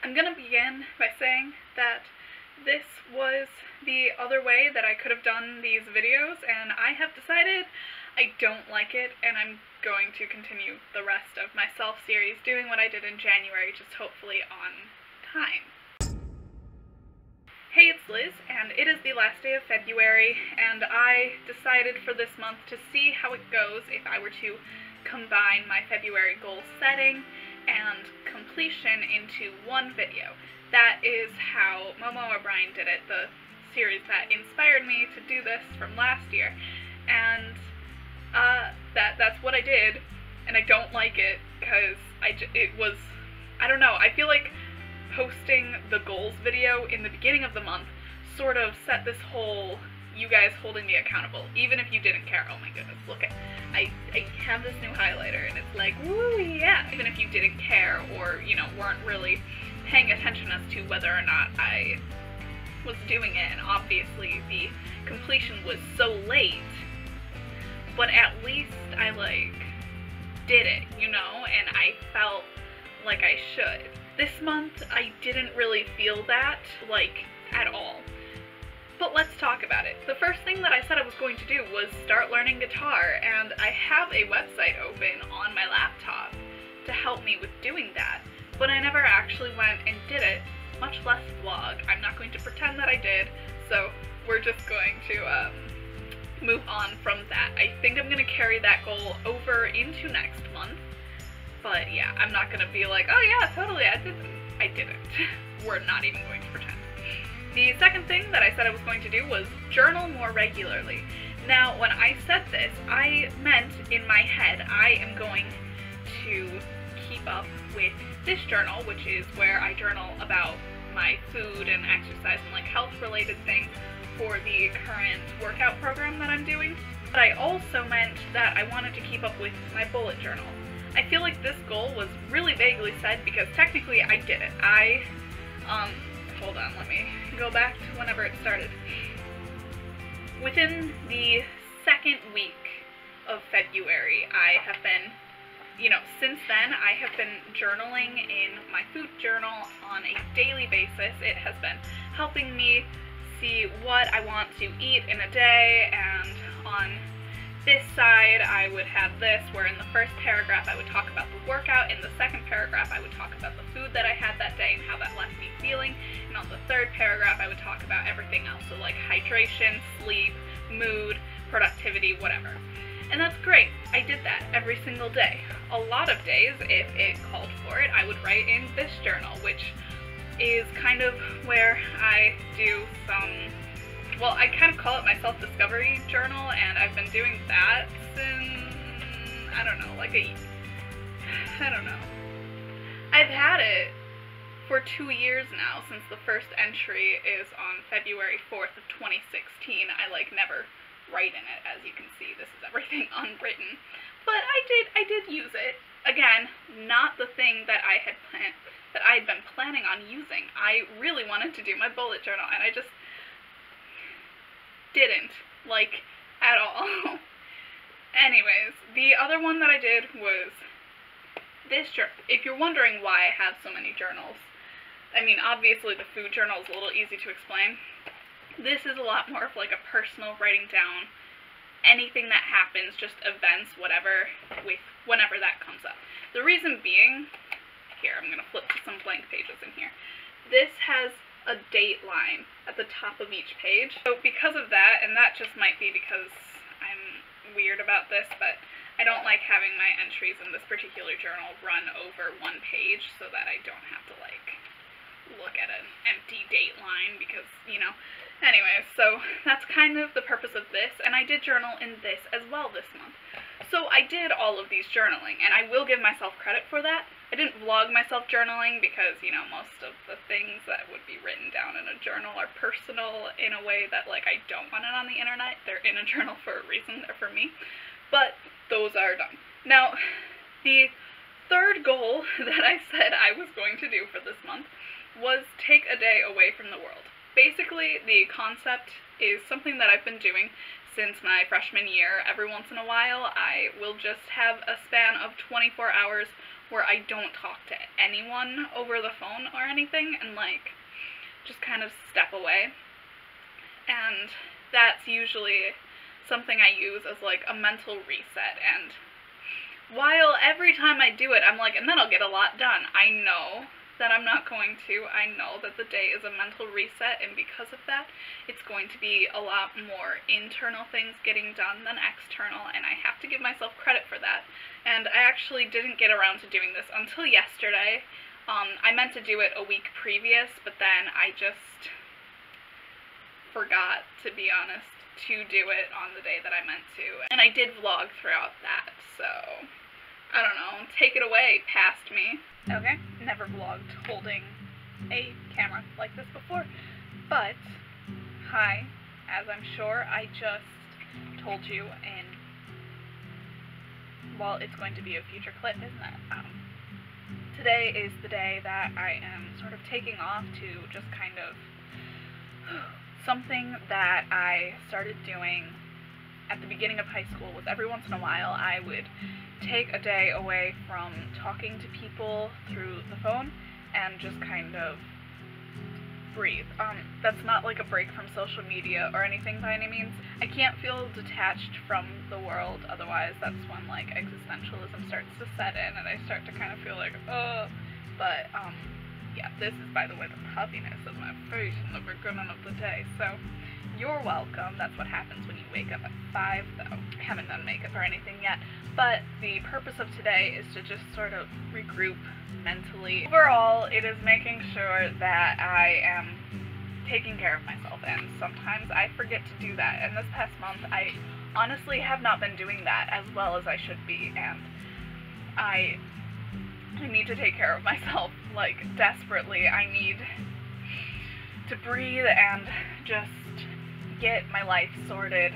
I'm gonna begin by saying that this was the other way that I could have done these videos, and I have decided I don't like it, and I'm going to continue the rest of my Self series doing what I did in January, just hopefully on time. Hey, it's Liz, and it is the last day of February, and I decided for this month to see how it goes if I were to combine my February goal setting and completion into one video. That is how Momo O'Brien did it, the series that inspired me to do this from last year, and that's what I did, and I don't like it, because I don't know, I feel like posting the goals video in the beginning of the month sort of set this whole you guys holding me accountable, even if you didn't care. Oh my goodness, look at, I have this new highlighter and it's like, woo, yeah. Even if you didn't care or, you know, weren't really paying attention as to whether or not I was doing it, and obviously the completion was so late, but at least I, did it, you know, and I felt like I should. This month, I didn't really feel that, at all. But let's talk about it. The first thing that I said I was going to do was start learning guitar, and I have a website open on my laptop to help me with doing that, but I never actually went and did it, much less vlog. I'm not going to pretend that I did, so we're just going to move on from that. I think I'm going to carry that goal over into next month, but yeah, I'm not going to be like, oh yeah, totally, I didn't. We're not even going to pretend. The second thing that I said I was going to do was journal more regularly. Now, when I said this, I meant in my head I am going to keep up with this journal, which is where I journal about my food and exercise and health-related things for the current workout program that I'm doing. But I also meant that I wanted to keep up with my bullet journal. I feel like this goal was really vaguely said because technically I did it. Hold on, let me go back to whenever it started. Within the second week of February, I have been, since then, I have been journaling in my food journal on a daily basis. It has been helping me see what I want to eat in a day, and on this side, I would have this, where in the first paragraph I would talk about the workout, in the second paragraph I would talk about the food that I had that day and how that left me feeling, and on the third paragraph I would talk about everything else, so hydration, sleep, mood, productivity, whatever. And that's great. I did that every single day. A lot of days, if it called for it, I would write in this journal, which is kind of where I do some, well, I kind of call it my self-discovery journal, and I've been doing that since, I don't know. I've had it for 2 years now, since the first entry is on February 4th of 2016. I never write in it, as you can see. This is everything unwritten. But I did use it. Again, not the thing that I had been planning on using. I really wanted to do my bullet journal, and I just didn't, at all. Anyways, the other one that I did was this journal. If you're wondering why I have so many journals, I mean, obviously the food journal is a little easy to explain. This is a lot more of a personal writing down anything that happens, just events, whatever, whenever that comes up. The reason being, here, I'm going to flip to some blank pages in here. This has a date line at the top of each page. So because of that, and that just might be because I'm weird about this, but I don't like having my entries in this particular journal run over one page so that I don't have to look at an empty date line because, Anyways, so that's kind of the purpose of this, and I did journal in this as well this month. So I did all of these journaling, and I will give myself credit for that. I didn't vlog myself journaling because, most of the things that would be written down in a journal are personal in a way that, I don't want it on the internet. They're in a journal for a reason, they're for me. But those are done. Now, the third goal that I said I was going to do for this month was take a day away from the world. Basically, the concept is something that I've been doing since my freshman year. Every once in a while, I will just have a span of 24 hours where I don't talk to anyone over the phone or anything, and like just kind of step away. And that's usually something I use as like a mental reset. And while every time I do it, I'm like, and then I'll get a lot done, I know that I'm not going to. I know that the day is a mental reset, and because of that, it's going to be a lot more internal things getting done than external, and I have to give myself credit for that. And I actually didn't get around to doing this until yesterday. I meant to do it a week previous, but then I just forgot, to be honest, to do it on the day that I meant to. And I did vlog throughout that, so I don't know, take it away, past me. Okay, never vlogged holding a camera like this before, but hi, as I'm sure I just told you in, well, it's going to be a future clip, isn't it? Today is the day that I am sort of taking off to just kind of something that I started doing at the beginning of high school was every once in a while I would take a day away from talking to people through the phone and just kind of breathe. That's not like a break from social media or anything by any means. I can't feel detached from the world, otherwise that's when like existentialism starts to set in and I start to kind of feel like, but yeah, this is, by the way, the puffiness of my face in the beginning of the day, so you're welcome. That's what happens when you wake up at 5, though. I haven't done makeup or anything yet, but the purpose of today is to just sort of regroup mentally. Overall, it is making sure that I am taking care of myself, and sometimes I forget to do that, and this past month I honestly have not been doing that as well as I should be, and I need to take care of myself, like, desperately. I need to breathe and just get my life sorted.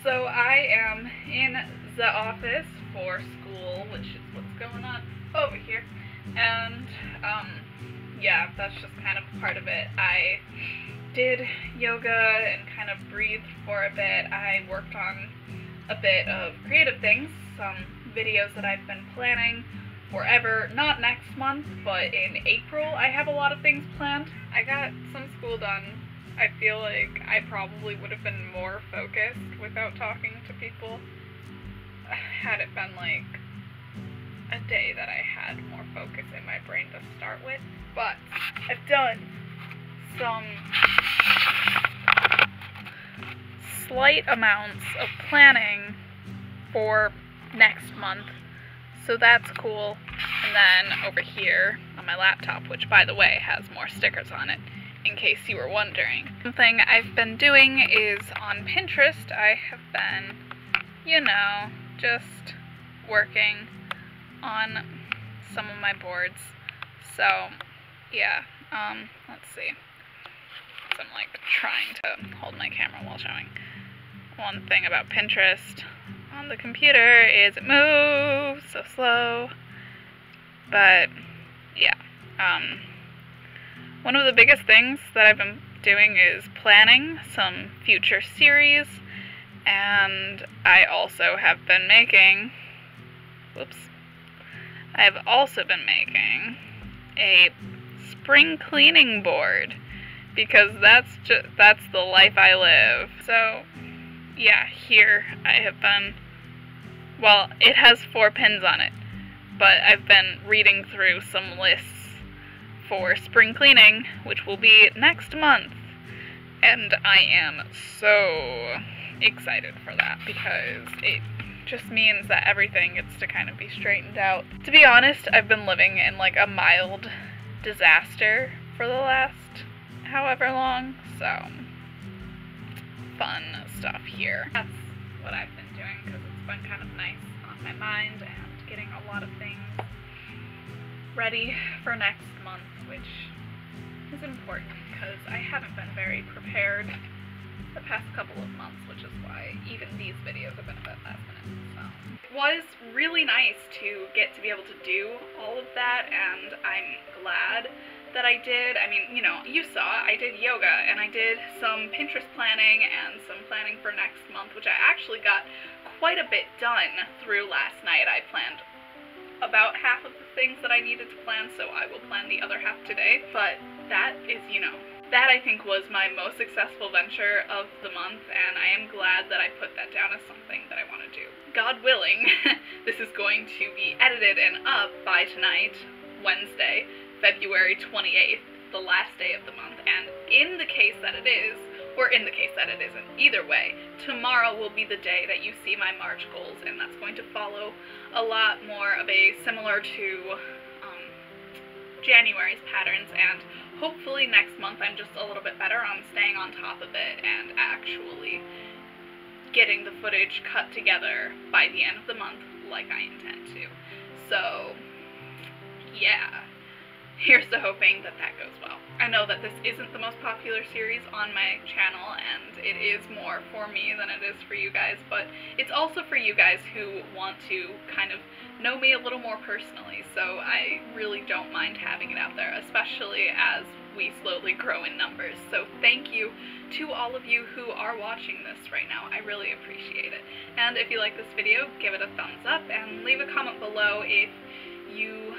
So I am in the office for school, which is what's going on over here, and yeah, that's just kind of part of it. I did yoga and kind of breathed for a bit. I worked on a bit of creative things, some videos that I've been planning forever, not next month, but in April I have a lot of things planned. I got some school done. I feel like I probably would have been more focused without talking to people had it been like a day that I had more focus in my brain to start with. But I've done some slight amounts of planning for next month, so that's cool. And then over here on my laptop, which by the way has more stickers on it, in case you were wondering. Something I've been doing is on Pinterest. I have been, you know, just working on some of my boards. So, yeah, let's see. So I'm like trying to hold my camera while showing. One thing about Pinterest on the computer is it moves so slow. But, yeah, one of the biggest things that I've been doing is planning some future series, and I also have been making, I've also been making a spring cleaning board, because that's the life I live. So, yeah, here I have been, well, it has 4 pins on it, but I've been reading through some lists for spring cleaning, which will be next month, and I am so excited for that, because it just means that everything gets to kind of be straightened out. To be honest, I've been living in like a mild disaster for the last however long, so fun stuff here. That's what I've been doing, because it's been kind of nice on my mind and getting a lot of things ready for next month, which is important because I haven't been very prepared the past couple of months, which is why even these videos have been a bit last minute. So it was really nice to get to be able to do all of that, and I'm glad that I did. I mean, you know, you saw I did yoga, and I did some Pinterest planning and some planning for next month, which I actually got quite a bit done through last night. I planned about half of the things that I needed to plan, so I will plan the other half today. But that is, you know, that I think was my most successful venture of the month, and I am glad that I put that down as something that I want to do. God willing, this is going to be edited and up by tonight, Wednesday, February 28th, the last day of the month, and in the case that it is, or in the case that it isn't, either way, tomorrow will be the day that you see my March goals, and that's going to follow a lot more of a similar to January's patterns, and hopefully next month I'm just a little bit better on staying on top of it and actually getting the footage cut together by the end of the month like I intend to. So, yeah. Here's to hoping that that goes well. I know that this isn't the most popular series on my channel, and it is more for me than it is for you guys, but it's also for you guys who want to kind of know me a little more personally, so I really don't mind having it out there, especially as we slowly grow in numbers. So thank you to all of you who are watching this right now. I really appreciate it. And if you like this video, give it a thumbs up, and leave a comment below if you,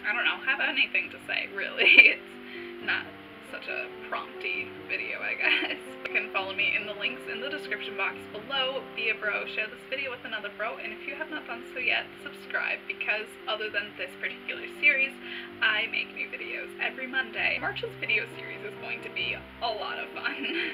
I don't know, have anything to say, really. It's not such a prompty video, I guess. You can follow me in the links in the description box below. Be a bro, share this video with another bro, and if you have not done so yet, subscribe, because other than this particular series, I make new videos every Monday. March's video series is going to be a lot of fun.